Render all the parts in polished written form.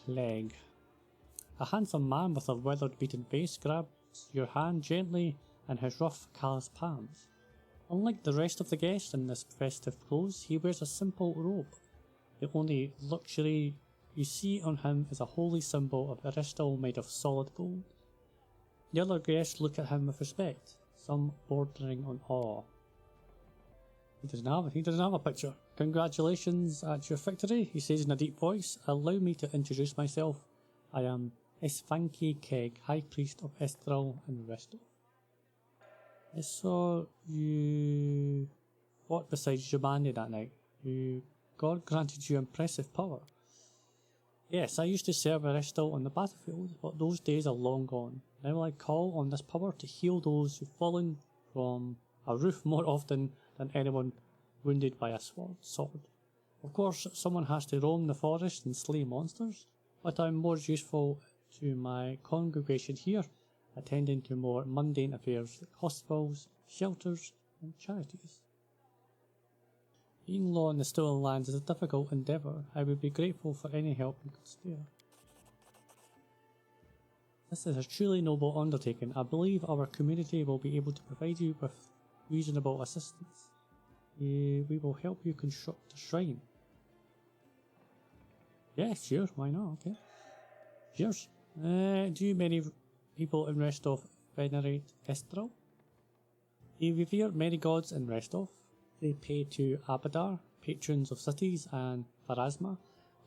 Leg. A handsome man with a weathered beaten face grabs your hand gently in his rough, calloused palms. Unlike the rest of the guests in this festive clothes, he wears a simple robe. The only luxury you see on him is a holy symbol of Aristotle made of solid gold. The other guests look at him with respect, some bordering on awe. He doesn't have a picture. Congratulations at your victory, he says in a deep voice. Allow me to introduce myself. I am Ezvamnki Keeg, High Priest of Outtro and Aristotle. So you fought beside Jumanji that night. God granted you impressive power. Yes, I used to serve Aristotle on the battlefield, but those days are long gone. Now I call on this power to heal those who've fallen from a roof more often than anyone wounded by a sword. Of course, someone has to roam the forest and slay monsters, but I'm more useful to my congregation here, attending to more mundane affairs like hospitals, shelters, and charities. Being law in the stolen lands is a difficult endeavour. I would be grateful for any help you could spare. This is a truly noble undertaking. I believe our community will be able to provide you with reasonable assistance. We will help you construct the shrine. Yeah, sure, why not, okay. Cheers. Do many people in Restov venerate Outtro? They revere many gods in Restov. They pay to Abadar, patrons of cities, and Pharasma,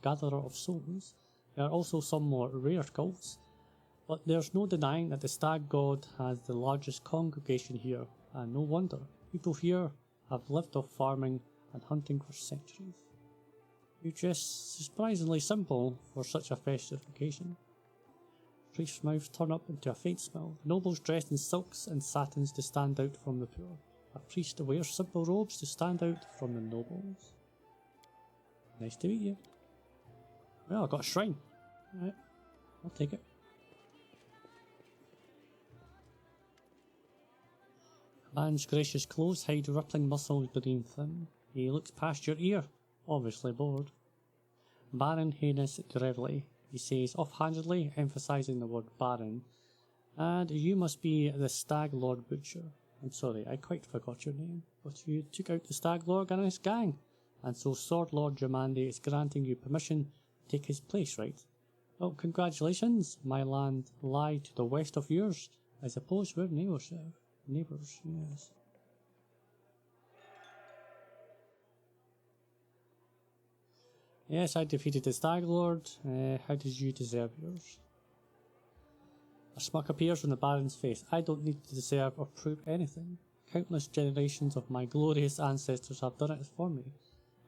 gatherer of souls. There are also some more rare cults, but there's no denying that the stag god has the largest congregation here, and no wonder. People here have lived off farming and hunting for centuries. You dress surprisingly simple for such a festive occasion. Priest's mouths turn up into a faint smile. The nobles dressed in silks and satins to stand out from the poor. A priest wears simple robes to stand out from the nobles. Nice to meet you. Well, I got a shrine. Alright, I'll take it. A man's gracious clothes hide rippling muscles beneath him. He looks past your ear, obviously bored. Baron Hannis Delev, he says offhandedly, emphasising the word Baron. And you must be the Stag Lord Butcher. I'm sorry, I quite forgot your name, but you took out the Stag Lord and his gang, and so Sword Lord Jumanji is granting you permission to take his place, right? Well, congratulations, my land lie to the west of yours. I suppose we're neighbours, yes. Yes, I defeated the Stag Lord. How did you deserve yours? A smirk appears on the Baron's face. I don't need to deserve or prove anything. Countless generations of my glorious ancestors have done it for me.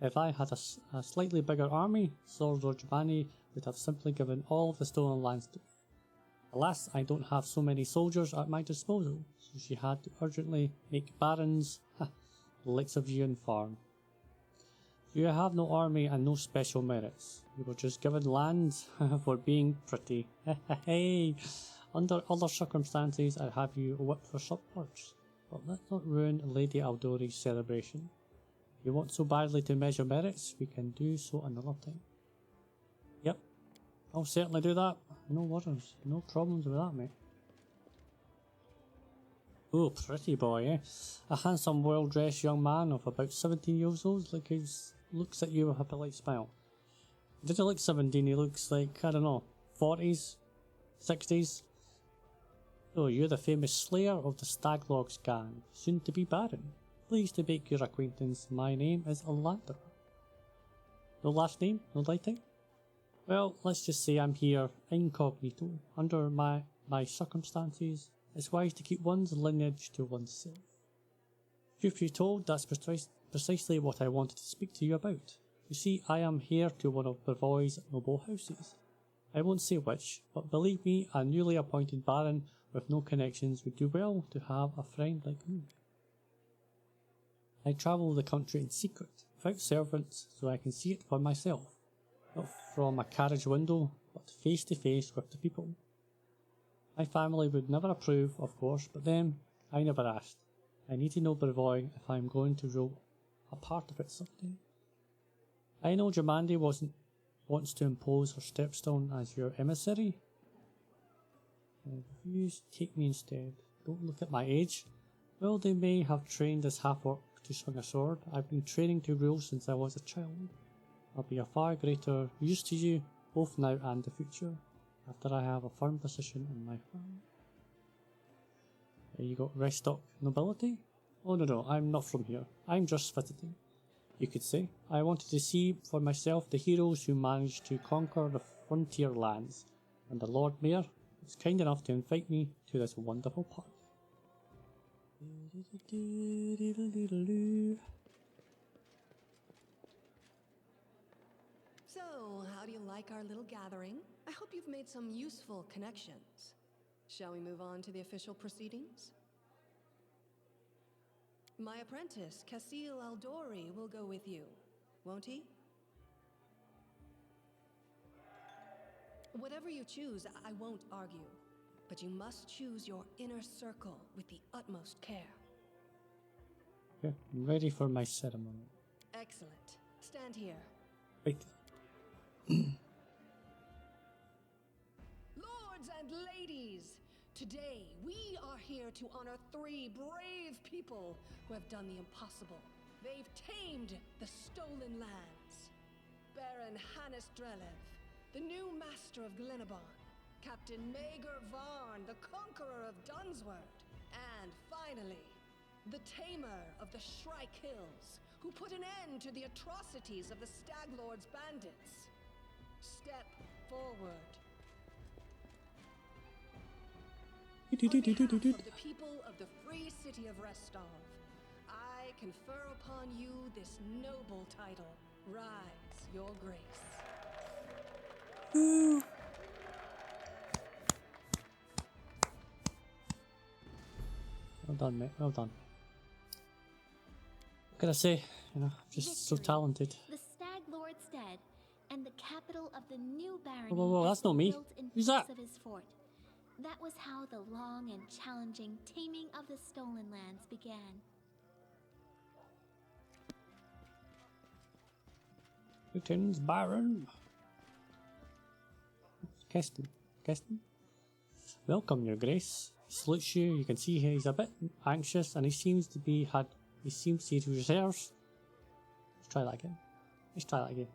If I had a slightly bigger army, Sword Lord Jumanji would have simply given all of the stolen lands to me. Alas, I don't have so many soldiers at my disposal, so she had to urgently make barons, the likes of you, and farm. You have no army and no special merits. You were just given land for being pretty. Hey! Under other circumstances, I'd have you whipped for supports, but let's not ruin Lady Aldori's celebration. If you want so badly to measure merits, we can do so another time. Yep, I'll certainly do that. No worries, no problems with that, mate. Oh, pretty boy, eh? A handsome, well-dressed young man of about 17 years old looks at you with a polite smile. He doesn't look 17, he looks like, I don't know, 40s, 60s. Oh, you're the famous slayer of the Staglog's gang, soon to be Baron. Pleased to make your acquaintance. My name is Aldori. No last name? No lighting? Well, let's just say I'm here incognito. Under my circumstances, it's wise to keep one's lineage to oneself. Truth be told, that's precisely what I wanted to speak to you about. You see, I am heir to one of Brevoy's noble houses. I won't say which, but believe me, a newly appointed Baron with no connections would do well to have a friend like me. I travel the country in secret, without servants, so I can see it for myself. Not from a carriage window, but face to face with the people. My family would never approve, of course, but then, I never asked. I need to know Brevoy if I am going to rule a part of it someday. I know Jumanji wasn't wants to impose her stepstone as your emissary. Refuse, take me instead. Don't look at my age. Well, they may have trained as half-orc to swing a sword. I've been training to rule since I was a child. I'll be a far greater use to you, both now and the future, after I have a firm position in my family. You got Restock nobility? Oh no, I'm not from here. I'm just visiting, you could say. I wanted to see for myself the heroes who managed to conquer the frontier lands, and the Lord Mayor was kind enough to invite me to this wonderful park. So, how do you like our little gathering? I hope you've made some useful connections. Shall we move on to the official proceedings? My apprentice, Kassil Aldori, will go with you, won't he? Whatever you choose, I won't argue. But you must choose your inner circle with the utmost care. Okay, I'm ready for my ceremony. Excellent. Stand here. Wait. Lords and ladies, today we are here to honor 3 brave people who have done the impossible. They've tamed the stolen lands. Baron Hannis Delev, the new master of Glenabon, Captain Mager Varn, the conqueror of Dunsword, and finally, the tamer of the Shrike Hills, who put an end to the atrocities of the Stag Lord's bandits. Step forward. On behalf of the people of the free city of Restov, I confer upon you this noble title. Rise, your grace. Ooh. Well done, mate. Well done. What can I say? You know, just so talented. The Stag Lord's dead, and the capital of the new barony Whoa, has that's not been me. built in Who's place that? of his fort. That was how the long and challenging taming of the stolen lands began. Lieutenant Baron. Kesten. Kesten? Welcome, Your Grace. He salutes you. You can see he's a bit anxious, and he seems to see reserves. Let's try that again.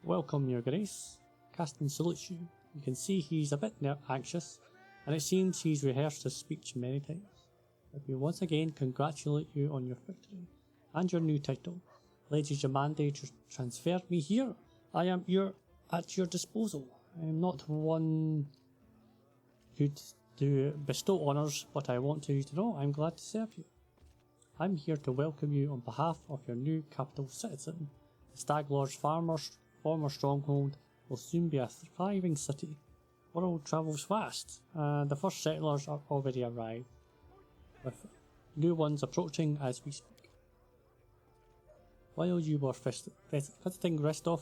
Welcome, Your Grace. Kesten salutes you. You can see he's a bit anxious, and it seems he's rehearsed his speech many times. Let me once again congratulate you on your victory and your new title. Lady Jamande transferred me here. I am at your disposal. I am not one who to bestow honours, but I want you to know I'm glad to serve you. I'm here to welcome you on behalf of your new capital citizen. The Stag Lord's former stronghold will soon be a thriving city. World travels fast, and the first settlers are already arrived, with new ones approaching as we speak. While you were visiting Restov,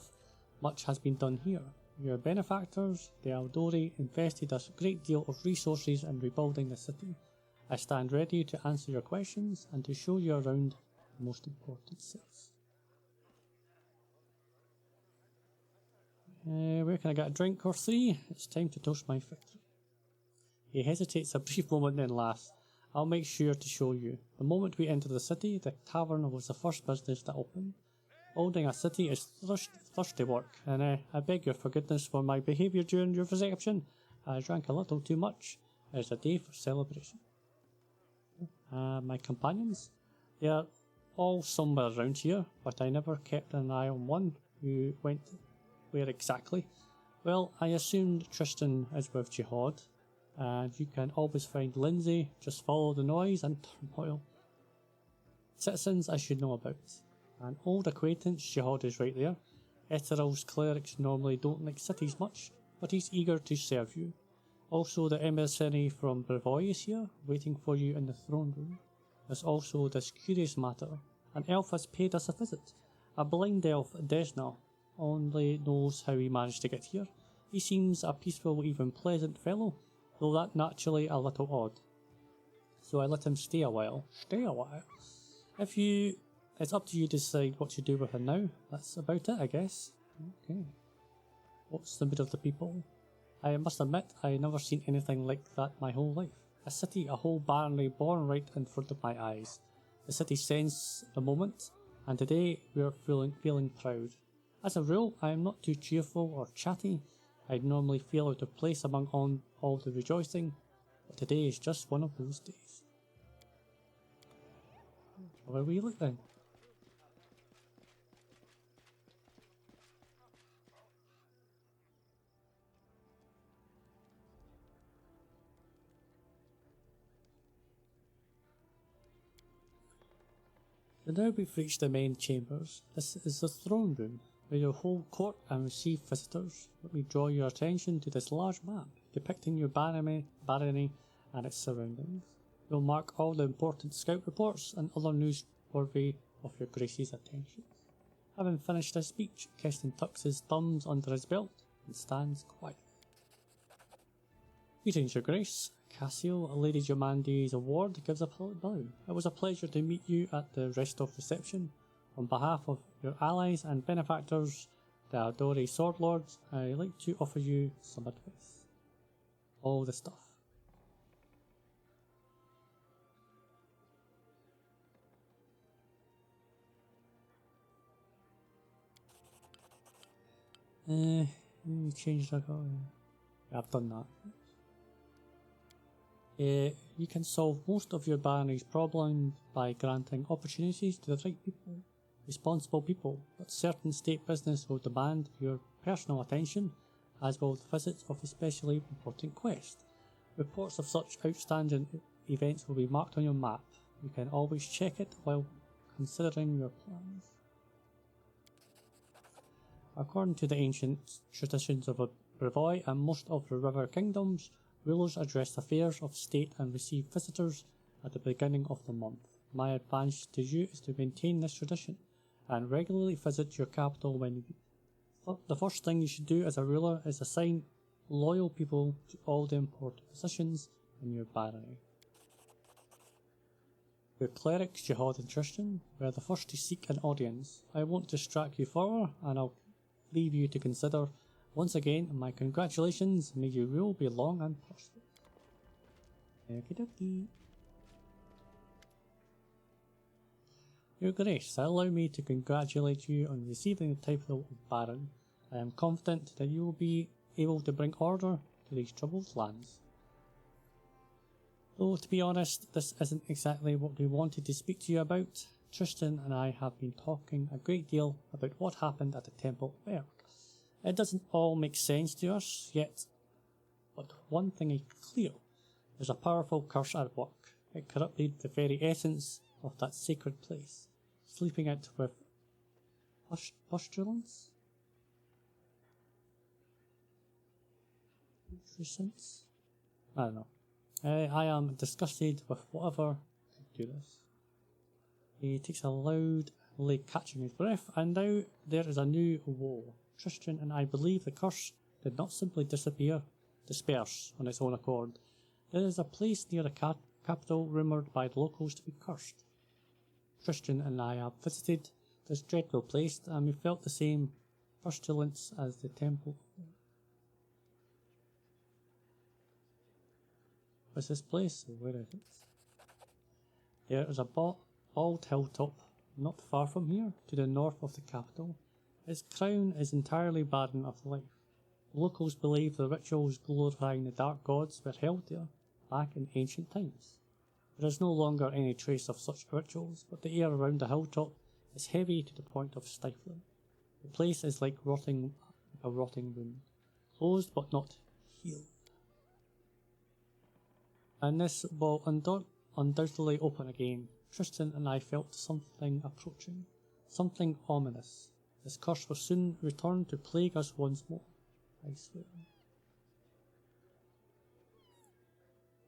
much has been done here. Your benefactors, the Aldori, invested a great deal of resources in rebuilding the city. I stand ready to answer your questions and to show you around the most important sites. Where can I get a drink or 3? It's time to toast my victory. He hesitates a brief moment, then laughs. I'll make sure to show you. The moment we enter the city, the tavern was the first business that opened. Building a city is thirsty work, and I beg your forgiveness for my behaviour during your reception. I drank a little too much. It's a day for celebration. My companions? They are all somewhere around here, but I never kept an eye on one who went where exactly. Well, I assumed Tristian is with Jihad, and you can always find Lindsay. Just follow the noise and turmoil. Citizens I should know about. An old acquaintance, Jihad, is right there. Ethereal's clerics normally don't like cities much, but he's eager to serve you. Also, the emissary from Brevoy is here, waiting for you in the throne room. There's also this curious matter. An elf has paid us a visit. A blind elf, Desna, only knows how he managed to get here. He seems a peaceful, even pleasant fellow, though that naturally a little odd. So I let him stay a while. It's up to you to decide what to do with him now. That's about it, I guess. Okay. What's the mood of the people? I must admit, I never seen anything like that my whole life. A city, a whole barony born right in front of my eyes. The city sensed the moment, and today we are feeling proud. As a rule, I am not too cheerful or chatty. I normally feel out of place among all the rejoicing, but today is just one of those days. Where we look then? So now we've reached the main chambers. This is the throne room, where you hold court and receive visitors. Let me draw your attention to this large map, depicting your barony and its surroundings. You'll mark all the important scout reports and other news worthy of your Grace's attention. Having finished his speech, Kesten tucks his thumbs under his belt and stands quiet. Greetings, Your Grace. Kassil, Lady Jomandi's award, gives a polite bow. It was a pleasure to meet you at the rest of reception. On behalf of your allies and benefactors, the Aldori Sword Lords, I'd like to offer you some advice. All the stuff. Change that. Yeah, I've done that. You can solve most of your barony's problems by granting opportunities to the right people, responsible people, but certain state business will demand your personal attention, as will the visits of especially important quests. Reports of such outstanding events will be marked on your map. You can always check it while considering your plans. According to the ancient traditions of Brevoy and most of the river kingdoms, rulers address affairs of state and receive visitors at the beginning of the month. My advice to you is to maintain this tradition and regularly visit your capital when the first thing you should do as a ruler is assign loyal people to all the important positions in your barony. Your clerics, Jihad and Tristian, were the first to seek an audience. I won't distract you further, and I'll leave you to consider. Once again, my congratulations. May your rule be long and prosperous. Okie dokie. Your Grace, allow me to congratulate you on receiving the title of Baron. I am confident that you will be able to bring order to these troubled lands. Though, to be honest, this isn't exactly what we wanted to speak to you about. Tristian and I have been talking a great deal about what happened at the Temple of Erg. It doesn't all make sense to us yet, but one thing is clear. There's a powerful curse at work. It corrupted the very essence of that sacred place, sleeping it with pustulence? I don't know. I am disgusted with whatever could do this. He takes a loud lick, catching his breath, and now there is a new woe. Tristian and I believe the curse did not simply disperse on its own accord. There is a place near the capital rumoured by the locals to be cursed. Tristian and I have visited this dreadful place, and we felt the same pestilence as the temple. What's this place? Where is it? There is a bald hilltop not far from here, to the north of the capital. Its crown is entirely barren of life. Locals believe the rituals glorifying the dark gods were held there back in ancient times. There is no longer any trace of such rituals, but the air around the hilltop is heavy to the point of stifling. The place is like a rotting wound, closed but not healed. And this will undoubtedly open again. Tristian and I felt something approaching, something ominous. This curse will soon return to plague us once more, I swear.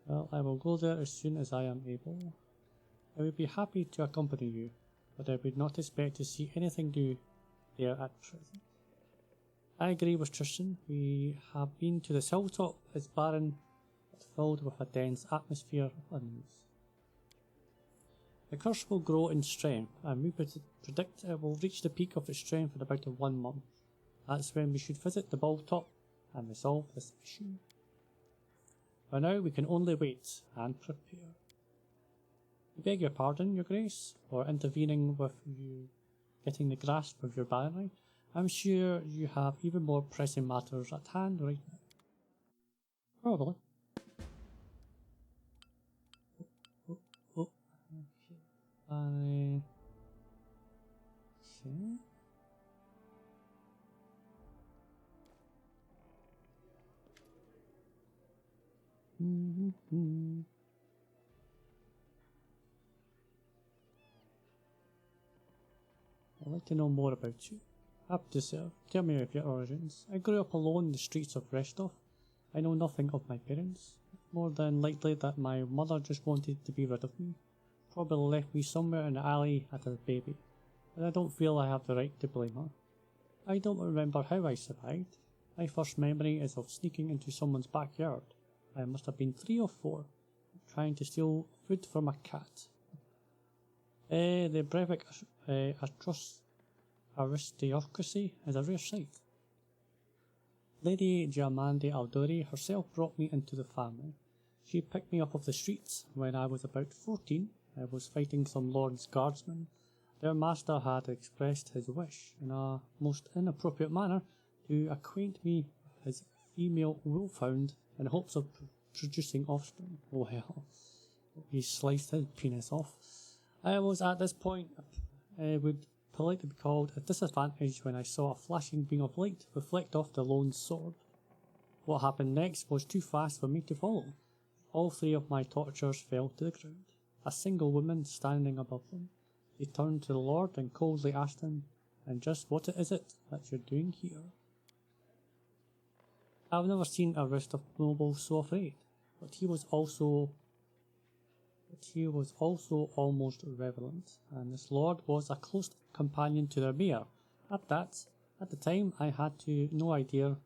Well, I will go there as soon as I am able. I would be happy to accompany you, but I would not expect to see anything new there at present. I agree with Tristian. We have been to this hilltop. It's barren, but filled with a dense atmosphere of unease. The curse will grow in strength, and we predict it will reach the peak of its strength in about 1 month. That's when we should visit the ball top and resolve this issue. For now we can only wait and prepare. I beg your pardon, your grace, for intervening with you getting the grasp of your barony. I'm sure you have even more pressing matters at hand right now. Probably. Okay. Okay. I'd like to know more about you. Up to sir, tell me of your origins. I grew up alone in the streets of Restov. I know nothing of my parents. More than likely that my mother just wanted to be rid of me. Probably left me somewhere in the alley at her baby. But I don't feel I have the right to blame her. I don't remember how I survived. My first memory is of sneaking into someone's backyard. I must have been 3 or 4, trying to steal food from a cat. The Breivik aristocracy is a rare sight. Lady Giamandi Aldori herself brought me into the family. She picked me up off the streets when I was about 14. I was fighting some lord's guardsmen. Their master had expressed his wish in a most inappropriate manner to acquaint me with his female wolfhound in hopes of producing offspring. Oh hell, he sliced his penis off. I was at this point would politely be called a disadvantage when I saw a flashing beam of light reflect off the lone sword. What happened next was too fast for me to follow. All 3 of my torturers fell to the ground, a single woman standing above them. They turned to the Lord and coldly asked him, "And just what is it that you're doing here?" I've never seen a Restov noble so afraid, but he was also almost reverent, and this lord was a close companion to their mayor. At the time, I had no idea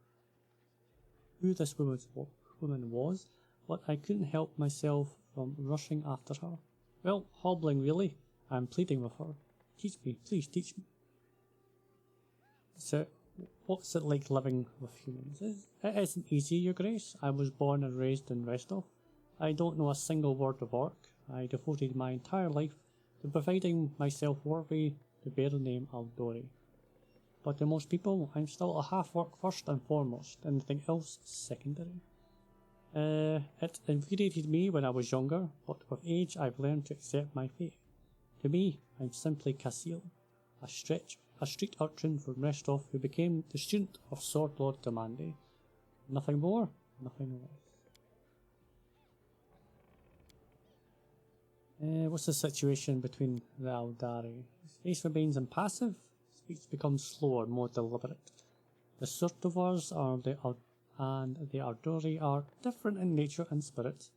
who this woman was, but I couldn't help myself from rushing after her. Well, hobbling really, and pleading with her. "Teach me, please teach me." So, what's it like living with humans? It isn't easy, your grace. I was born and raised in Restov. I don't know a single word of Orc. I devoted my entire life to providing myself worthy to bear the name Aldori. But to most people, I'm still a half-orc first and foremost, anything else secondary. It infuriated me when I was younger, but with age I've learned to accept my fate. To me, I'm simply Kassil, a street urchin from Restov who became the student of Sword Lord Demandi. Nothing more, nothing less. What's the situation between the Aldari? Space remains impassive, speech becomes slower, more deliberate. The Surtovars and the Aldori are different in nature and spirit.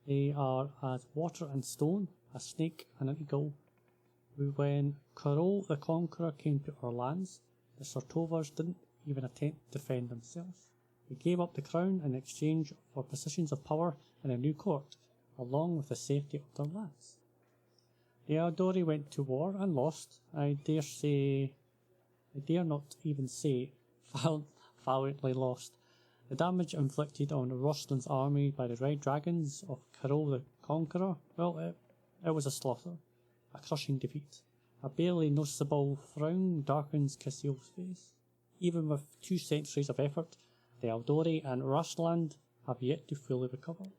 They are as water and stone, a snake and an eagle. When Karol the Conqueror came to our lands, the Surtovars didn't even attempt to defend themselves. They gave up the crown in exchange for positions of power in a new court, along with the safety of their lands. The Aldori went to war and lost. I dare not even say valiantly lost. The damage inflicted on Roslin's army by the Red Dragons of Karol the Conqueror, well, it was a slaughter, a crushing defeat. A barely noticeable frown darkens Kassil's face. Even with 2 centuries of effort, the Aldori and Rosland have yet to fully recover.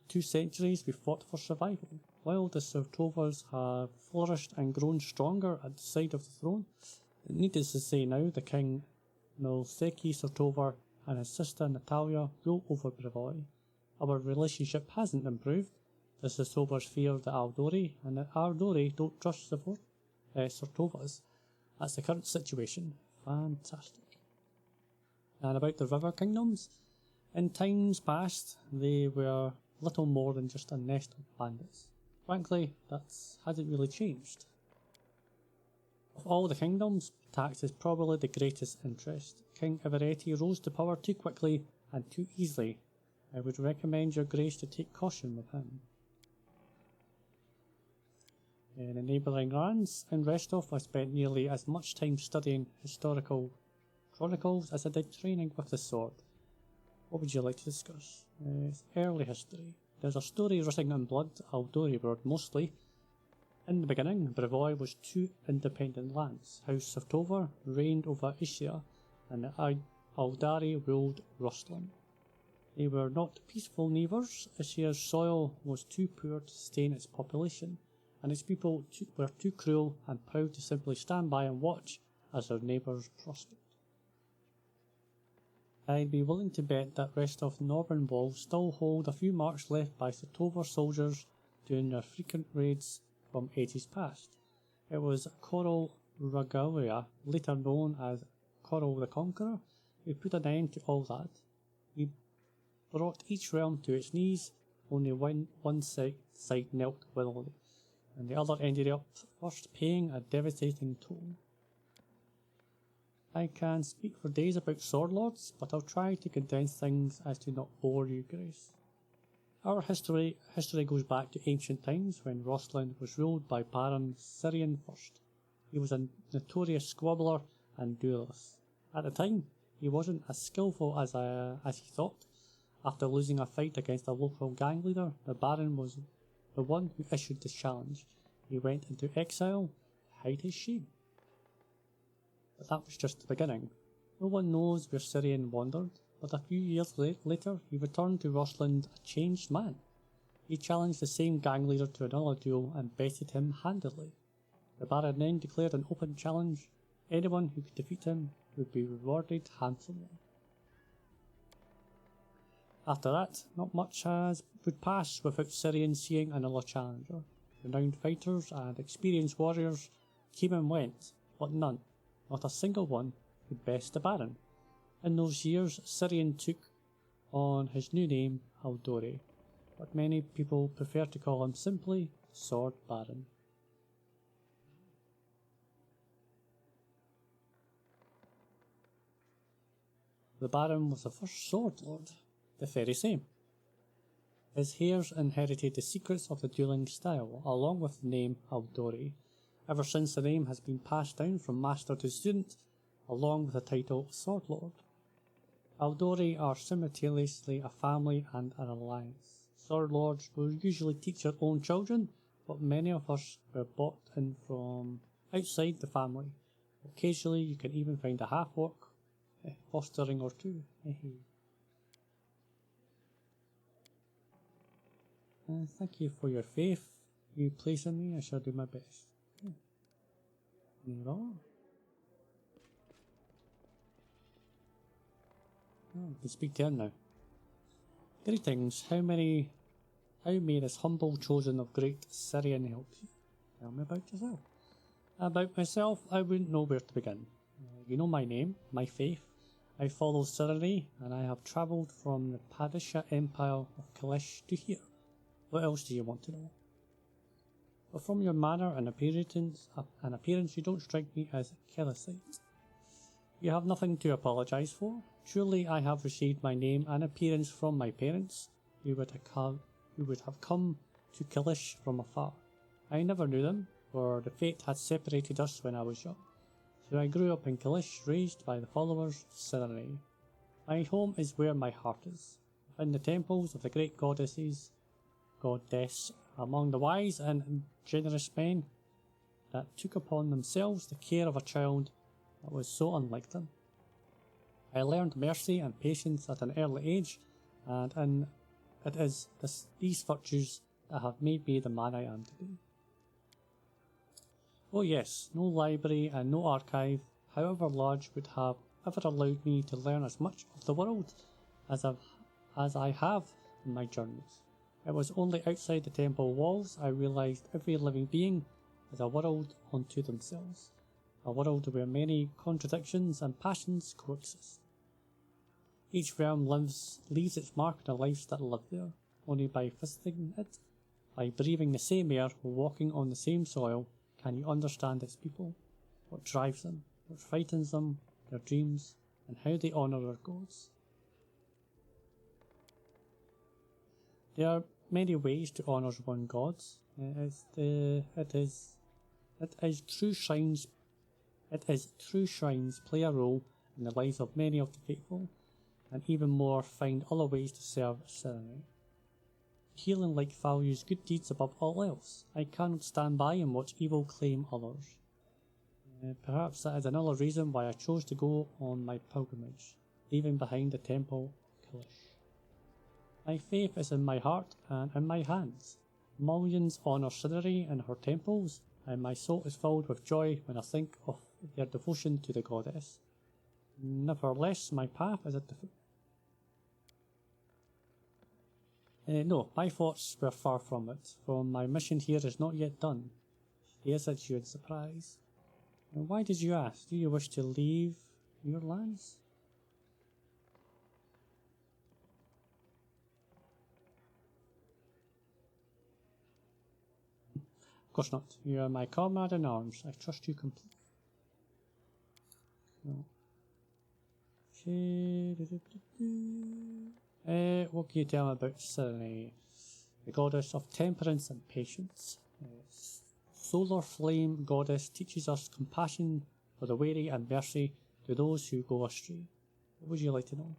2 centuries we fought for survival, while the Surtovars have flourished and grown stronger at the side of the throne. Needless to say now, the king Milseki Surtovar and his sister Natalia rule over Brevoy. Our relationship hasn't improved. The Surtovars fear the Aldori, and the Aldori don't trust the Surtovars. That's the current situation. Fantastic. And about the river kingdoms, in times past, they were little more than just a nest of bandits. Frankly, that hasn't really changed. Of all the kingdoms, tax is probably the greatest interest. King Everetti rose to power too quickly and too easily. I would recommend your grace to take caution with him. In the neighbouring lands in Restov, I spent nearly as much time studying historical chronicles as I did training with the sword. What would you like to discuss? It's early history. There's a story written in blood, Aldori word mostly. In the beginning, Brevoy was two independent lands. House of Tovar reigned over Ischia, and the Aldari ruled Ruslan. They were not peaceful neighbours. Ischia's soil was too poor to sustain its population, and its people were too cruel and proud to simply stand by and watch as their neighbours prospered. I'd be willing to bet that rest of the northern walls still hold a few marks left by the Tovar soldiers during their frequent raids from ages past. It was Corral Ragalia, later known as Corral the Conqueror, who put an end to all that. He brought each realm to its knees, only when one side knelt willingly, and the other ended up first paying a devastating toll. I can speak for days about sword lords, but I'll try to condense things as to not bore you, Grace. Our history goes back to ancient times when Ruslan was ruled by Baron Syrian I. He was a notorious squabbler and duelist. At the time, he wasn't as skillful as he thought. After losing a fight against a local gang leader, the Baron was the one who issued the challenge. He went into exile to hide his shame. But that was just the beginning. No one knows where Syrian wandered, but a few years later he returned to Rusland a changed man. He challenged the same gang leader to another duel and bested him handily. The Baron then declared an open challenge. Anyone who could defeat him would be rewarded handsomely. After that, not much would pass without Syrian seeing another challenger. Renowned fighters and experienced warriors came and went, but none, not a single one, could best the Baron. In those years, Syrian took on his new name, Aldori, but many people prefer to call him simply Sword Baron. The Baron was the first sword lord, the very same. His heirs inherited the secrets of the dueling style, along with the name Aldori. Ever since the name has been passed down from master to student, along with the title Sword Lord. Aldori are simultaneously a family and an alliance. Sword Lords will usually teach their own children, but many of us were brought in from outside the family. Occasionally you can even find a half-orc, fostering or two. Thank you for your faith you place in me. I shall do my best. Oh, I can speak to him now. Greetings. How may this humble chosen of great Syrian help you? Tell me about yourself. About myself, I wouldn't know where to begin. You know my name, my faith. I follow Syrian, and I have travelled from the Padishah Empire of Kalish to here. What else do you want to know? But from your manner and appearance, you don't strike me as Kelisite. You have nothing to apologise for. Surely I have received my name and appearance from my parents, who would have come to Kalish from afar. I never knew them, for the fate had separated us when I was young. So I grew up in Kalish, raised by the followers of Syrian. My home is where my heart is, in the temples of the great goddess, among the wise and generous men that took upon themselves the care of a child that was so unlike them. I learned mercy and patience at an early age, and it is these virtues that have made me the man I am today. Oh yes, no library and no archive, however large, would have ever allowed me to learn as much of the world as I have in my journeys. It was only outside the temple walls I realised every living being is a world unto themselves, a world where many contradictions and passions coexist. Each realm leaves its mark on the lives that live there, only by visiting it, by breathing the same air, walking on the same soil, can you understand its people, what drives them, what frightens them, their dreams, and how they honour their gods. There are many ways to honour one's gods. It is true shrines play a role in the lives of many of the faithful, and even more find other ways to serve Syn. Healing like values good deeds above all else. I cannot stand by and watch evil claim others. Perhaps that is another reason why I chose to go on my pilgrimage, leaving behind the temple of Kilish. My faith is in my heart and in my hands. Millions honour Syn in her temples, and my soul is filled with joy when I think of their devotion to the goddess. Nevertheless, my path is at the foot. No, my thoughts were far from it, for my mission here is not yet done. She answered you in surprise. And why did you ask? Do you wish to leave your lands? Of course not. You are my comrade in arms. I trust you completely. No. What can you tell me about Syn, the goddess of temperance and patience? Solar flame goddess teaches us compassion for the weary and mercy to those who go astray. What would you like to know?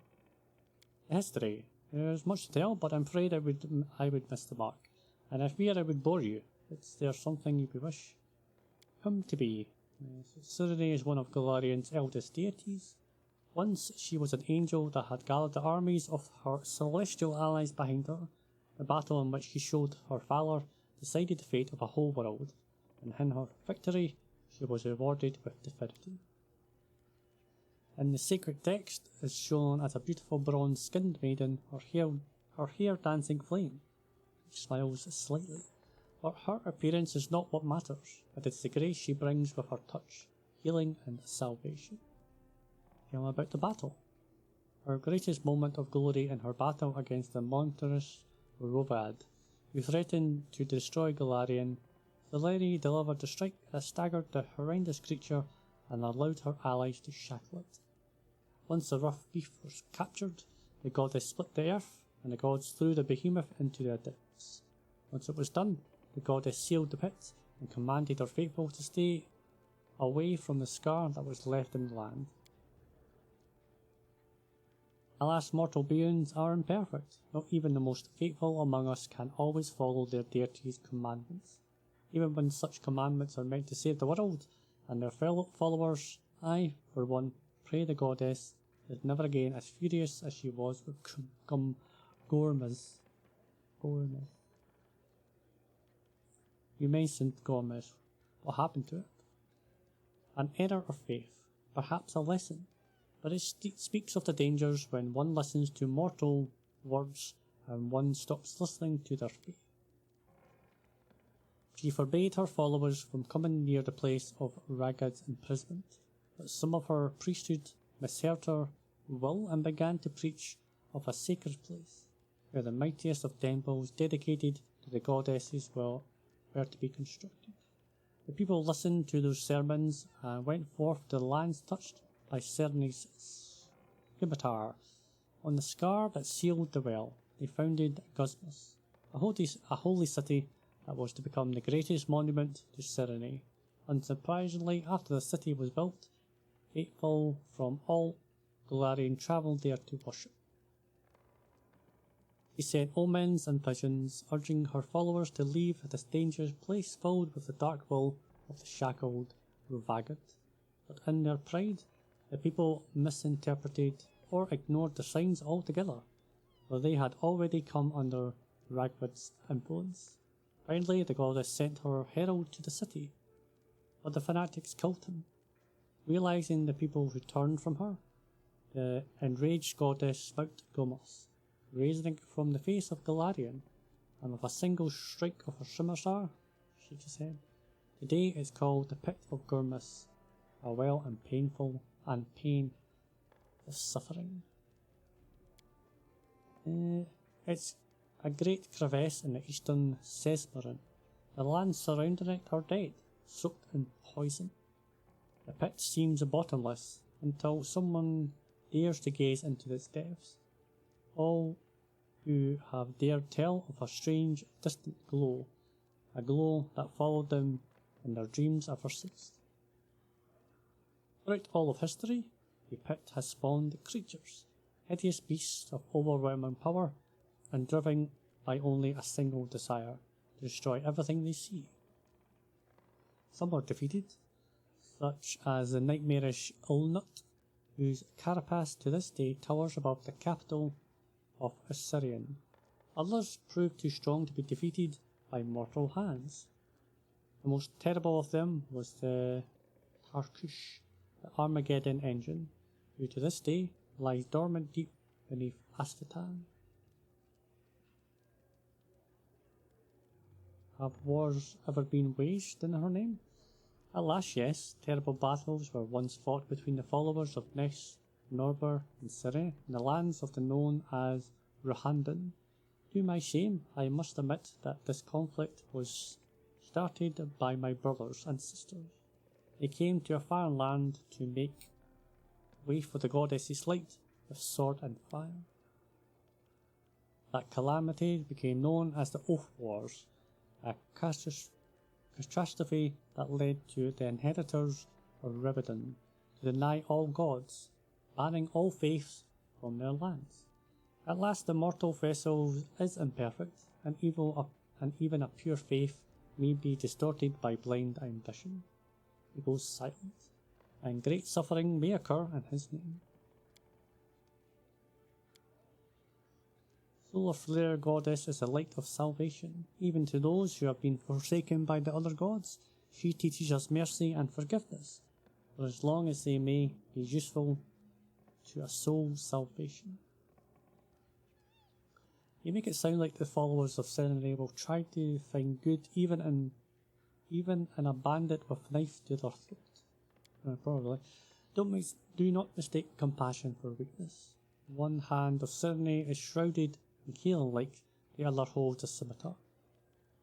The history. There's much to tell, but I'm afraid I would miss the mark, and I fear I would bore you. Is there something you wish? Come to be. Syn is one of Glorian's eldest deities. Once she was an angel that had gathered the armies of her celestial allies behind her. The battle in which she showed her valour decided the fate of a whole world, and in her victory she was rewarded with divinity. In the sacred text is shown as a beautiful bronze-skinned maiden, her hair dancing flame. She smiles slightly, but her appearance is not what matters, it is the grace she brings with her touch, healing and salvation. Tell me about the battle. Her greatest moment of glory in her battle against the monstrous Rovad, who threatened to destroy Glorian. The lady delivered a strike that staggered the horrendous creature and allowed her allies to shackle it. Once the rough beast was captured, the goddess split the earth, and the gods threw the behemoth into the depths. Once it was done, the goddess sealed the pit and commanded her faithful to stay away from the scar that was left in the land. Alas, mortal beings are imperfect. Not even the most faithful among us can always follow their deity's commandments. Even when such commandments are meant to save the world and their fellow followers, I, for one, pray the goddess is never again as furious as she was with Gormaz. You mentioned Gormaz. What happened to it? An error of faith, perhaps a lesson. But it speaks of the dangers when one listens to mortal words and one stops listening to their faith. She forbade her followers from coming near the place of Ragad's imprisonment, but some of her priesthood misheard her will and began to preach of a sacred place, where the mightiest of temples dedicated to the goddesses were to be constructed. The people listened to those sermons and went forth to the lands touched by Syn's scimitar. On the scar that sealed the well, they founded Guzmas, a holy city that was to become the greatest monument to Syn. Unsurprisingly, after the city was built, faithful from all Glorian travelled there to worship. She sent omens and visions, urging her followers to leave this dangerous place filled with the dark will of the shackled Rovagat. But in their pride, the people misinterpreted or ignored the signs altogether, for they had already come under Ragwad's influence. Finally, the goddess sent her herald to the city, but the fanatics killed him. Realizing the people who turned from her, the enraged goddess smote Gomos, raising it from the face of Glorian, and with a single strike of her scimitar, shook his head. Today is called the Pit of Gurmas, a well and painful and pain of suffering. It's a great crevasse in the eastern Sesmarin. The lands surrounding it are dead, soaked in poison. The pit seems bottomless until someone dares to gaze into its depths. All who have dared tell of a strange, distant glow, a glow that followed them in their dreams ever since. Throughout all of history, the pit has spawned creatures, hideous beasts of overwhelming power, and driven by only a single desire to destroy everything they see. Some are defeated, such as the nightmarish Ulnut, whose carapace to this day towers above the capital of Assyrian. Others proved too strong to be defeated by mortal hands. The most terrible of them was the Tarkush, the Armageddon engine, who to this day lies dormant deep beneath Asphatan. Have wars ever been waged in her name? Alas, yes, terrible battles were once fought between the followers of Nes, Norbur, and Sire in the lands of the known as Ruhandan. To my shame, I must admit that this conflict was started by my brothers and sisters. They came to a foreign land to make way for the goddess's light with sword and fire. That calamity became known as the Oath Wars, a catastrophe that led to the inheritors of Rivedan to deny all gods, banning all faiths from their lands. At last the mortal vessel is imperfect, and even a pure faith may be distorted by blind ambition. He goes silent, and great suffering may occur in his name. Solar Flare Goddess is the light of salvation, even to those who have been forsaken by the other gods. She teaches us mercy and forgiveness, for as long as they may be useful to a soul's salvation. You make it sound like the followers of Serenity will try to find good even in a bandit with a knife to their throat. Probably. Do not mistake compassion for weakness. One hand of Serenity is shrouded in healing like the other holds a scimitar.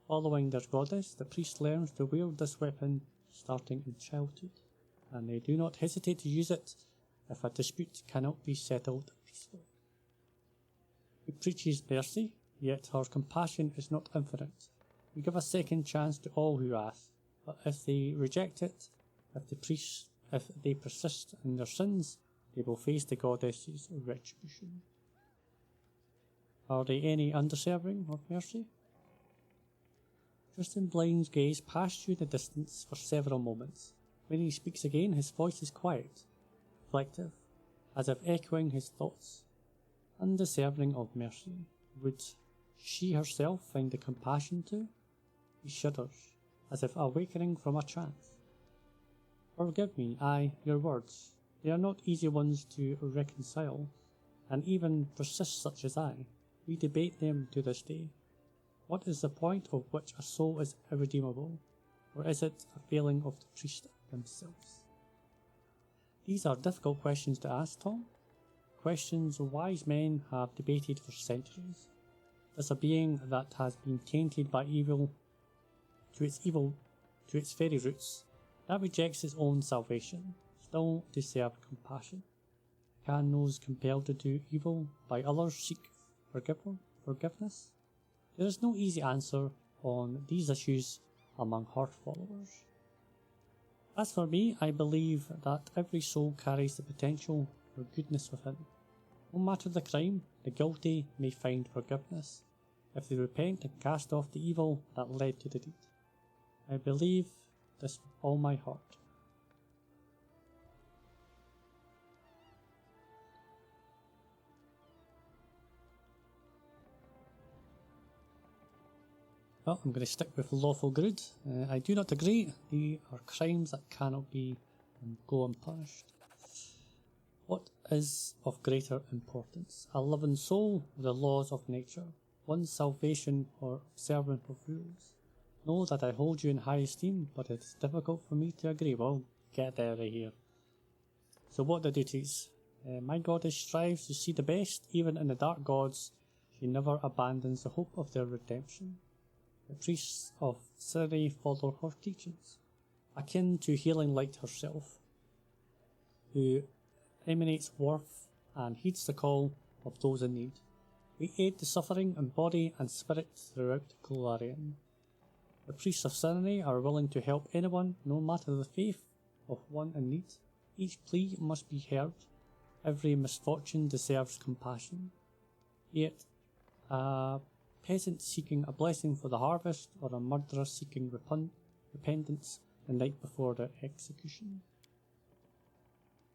Following their goddess, the priest learns to wield this weapon starting in childhood, and they do not hesitate to use it if a dispute cannot be settled peacefully. He preaches mercy, yet her compassion is not infinite. We give a second chance to all who ask, but if they reject it, if they persist in their sins, they will face the goddess's retribution. Are they any undeserving of mercy? Tristian blinds gaze past you in the distance for several moments. When he speaks again, his voice is quiet, reflective, as if echoing his thoughts. Undeserving of mercy. Would she herself find the compassion to? He shudders, as if awakening from a trance. Forgive me, your words. They are not easy ones to reconcile, and even persist such as I. We debate them to this day. What is the point of which a soul is irredeemable, or is it a failing of the priest themselves? These are difficult questions to ask, Tom. Questions wise men have debated for centuries. Does a being that has been tainted by evil to its very roots, that rejects its own salvation, still deserve compassion? Can those compelled to do evil by others seek forgiveness? There is no easy answer on these issues among her followers. As for me, I believe that every soul carries the potential for goodness within. No matter the crime, the guilty may find forgiveness if they repent and cast off the evil that led to the deed. I believe this with all my heart. Well, I'm going to stick with lawful good. I do not agree. They are crimes that cannot be and go unpunished. What is of greater importance? A living soul or the laws of nature? One's salvation or observance of rules? Know that I hold you in high esteem, but it is difficult for me to agree. Well, get out of here. So what are the duties? My goddess strives to see the best, even in the dark gods. She never abandons the hope of their redemption. The priests of Siri follow her teachings, akin to healing light herself, who emanates warmth and heeds the call of those in need. We aid the suffering in body and spirit throughout Glorian. The priests of Serenity are willing to help anyone, no matter the faith of one in need. Each plea must be heard, Every misfortune deserves compassion. Yet, a peasant seeking a blessing for the harvest, or a murderer seeking repentance the night before their execution.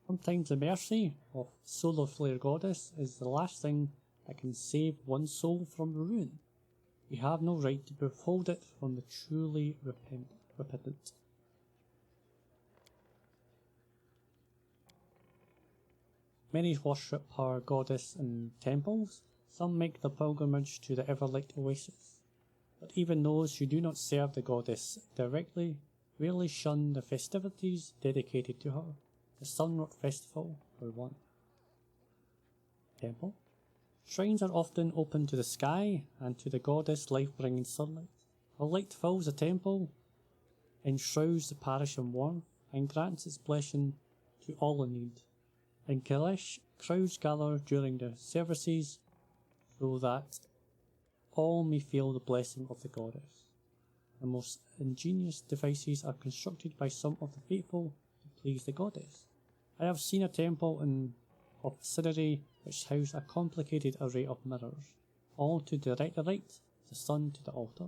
Sometimes the mercy of solar flare goddess is the last thing that can save one soul from ruin. We have no right to withhold it from the truly repentant. Many worship her goddess in temples. Some make the pilgrimage to the Everlight Oasis. But even those who do not serve the goddess directly rarely shun the festivities dedicated to her. The Sunrock Festival, for one. Temple. Shrines are often open to the sky and to the goddess life-bringing sunlight. Her light fills the temple, enshrouds the parish in warmth, and grants its blessing to all in need. In Kalesh, crowds gather during the services so that all may feel the blessing of the goddess. The most ingenious devices are constructed by some of the faithful to please the goddess. I have seen a temple of Scenery which housed a complicated array of mirrors, all to direct the light, the sun to the altar.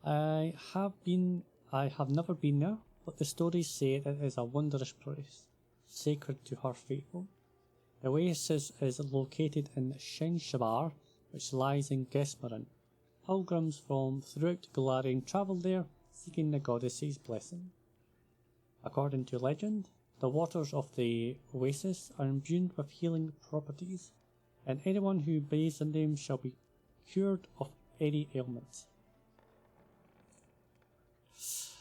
I have never been there, but the stories say it is a wondrous place, sacred to her faithful. The oasis is located in Shinshabar, which lies in Gesmarin. Pilgrims from throughout Glorian travel there, seeking the goddess's blessing. According to legend, the waters of the oasis are imbued with healing properties, and anyone who bathes in them shall be cured of any ailment.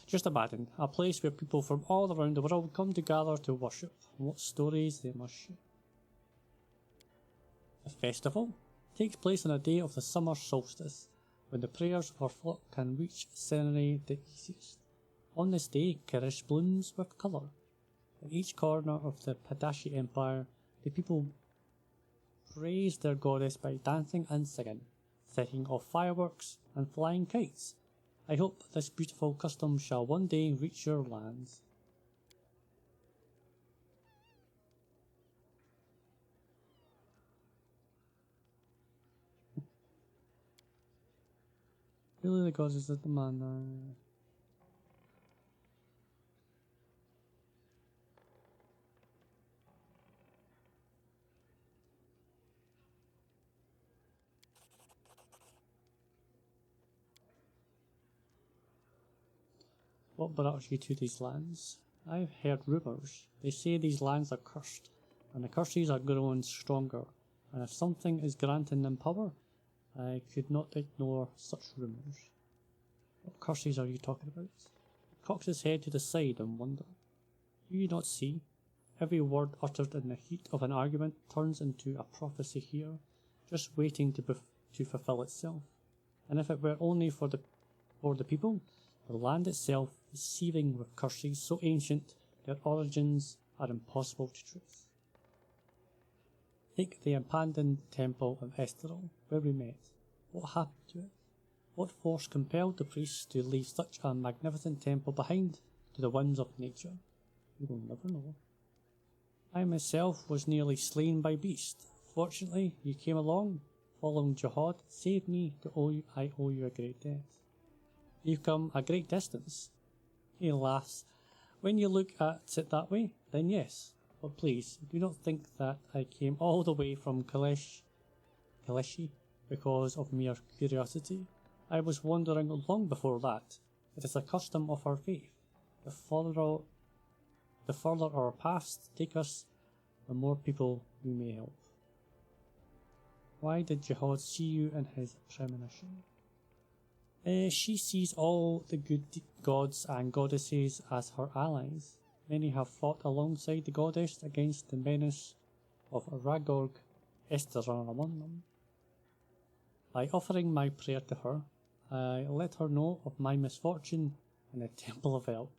Just imagine, a place where people from all around the world come together to worship, and what stories they must share. The festival takes place on a day of the summer solstice, when the prayers of our flock can reach Scenery the easiest. On this day, Kirish blooms with colour. In each corner of the Padashi Empire, the people praise their goddess by dancing and singing, setting off fireworks and flying kites. I hope this beautiful custom shall one day reach your lands. Really, the goddess is the man. What brought you to these lands? I've heard rumours. They say these lands are cursed, and the curses are growing stronger, and if something is granting them power, I could not ignore such rumours. What curses are you talking about? He cocks his head to the side and wonders. Do you not see? Every word uttered in the heat of an argument turns into a prophecy here, just waiting to fulfill itself. And if it were only for the people, the land itself is seething with curses so ancient their origins are impossible to trace. Take the abandoned temple of Esterol, where we met. What happened to it? What force compelled the priests to leave such a magnificent temple behind to the winds of nature? We will never know. I myself was nearly slain by beasts. Fortunately, you came along, following Jihad, saved me. I owe you a great debt. You've come a great distance. He laughs. When you look at it that way, then yes. But please, do not think that I came all the way from Kaleshi because of mere curiosity. I was wandering long before that. It is a custom of our faith. The further our paths take us, the more people we may help. Why did Jihad see you in his premonition? She sees all the good gods and goddesses as her allies. Many have fought alongside the goddess against the menace of Ragorg, Esteron among them. By offering my prayer to her, I let her know of my misfortune in the Temple of El.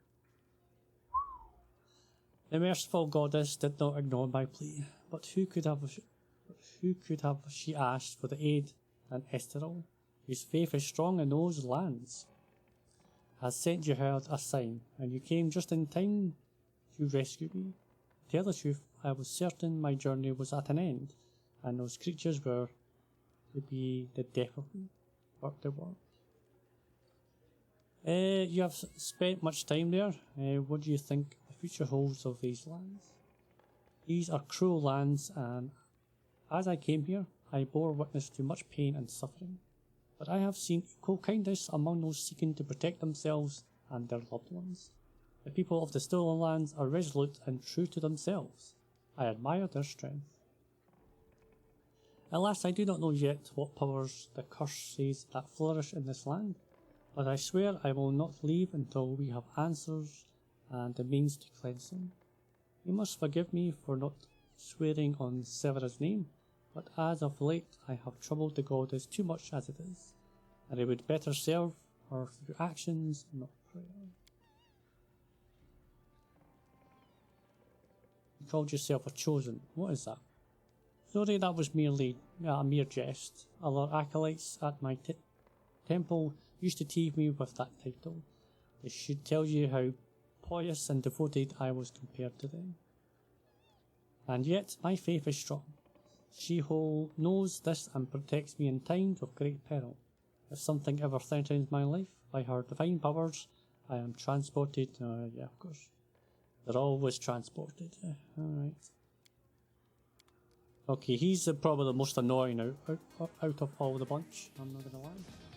The merciful goddess did not ignore my plea, but who could have she asked for the aid than Esterol, whose faith is strong in those lands? Has sent you her a sign, and you came just in time to rescue me. tell the truth, I was certain my journey was at an end, and those creatures were to be the death of me, but they weren't. You have spent much time there. What do you think the future holds of these lands? These are cruel lands, and as I came here, I bore witness to much pain and suffering. But I have seen equal kindness among those seeking to protect themselves and their loved ones. The people of the Stolen Lands are resolute and true to themselves. I admire their strength. Alas, I do not know yet what powers the curse says that flourish in this land, but I swear I will not leave until we have answers and the means to cleanse them. You must forgive me for not swearing on Severa's name, but as of late I have troubled the goddess too much as it is, and I would better serve her through actions, not prayer. You called yourself a chosen. What is that? Sorry, that was merely a mere jest. Other acolytes at my temple used to tease me with that title. This should tell you how pious and devoted I was compared to them. And yet my faith is strong. She-Hole knows this and protects me in times of great peril. If something ever threatens my life, by her divine powers, I am transported. Yeah, of course. They're always transported. Alright. Okay, he's probably the most annoying out of all the bunch, I'm not gonna lie.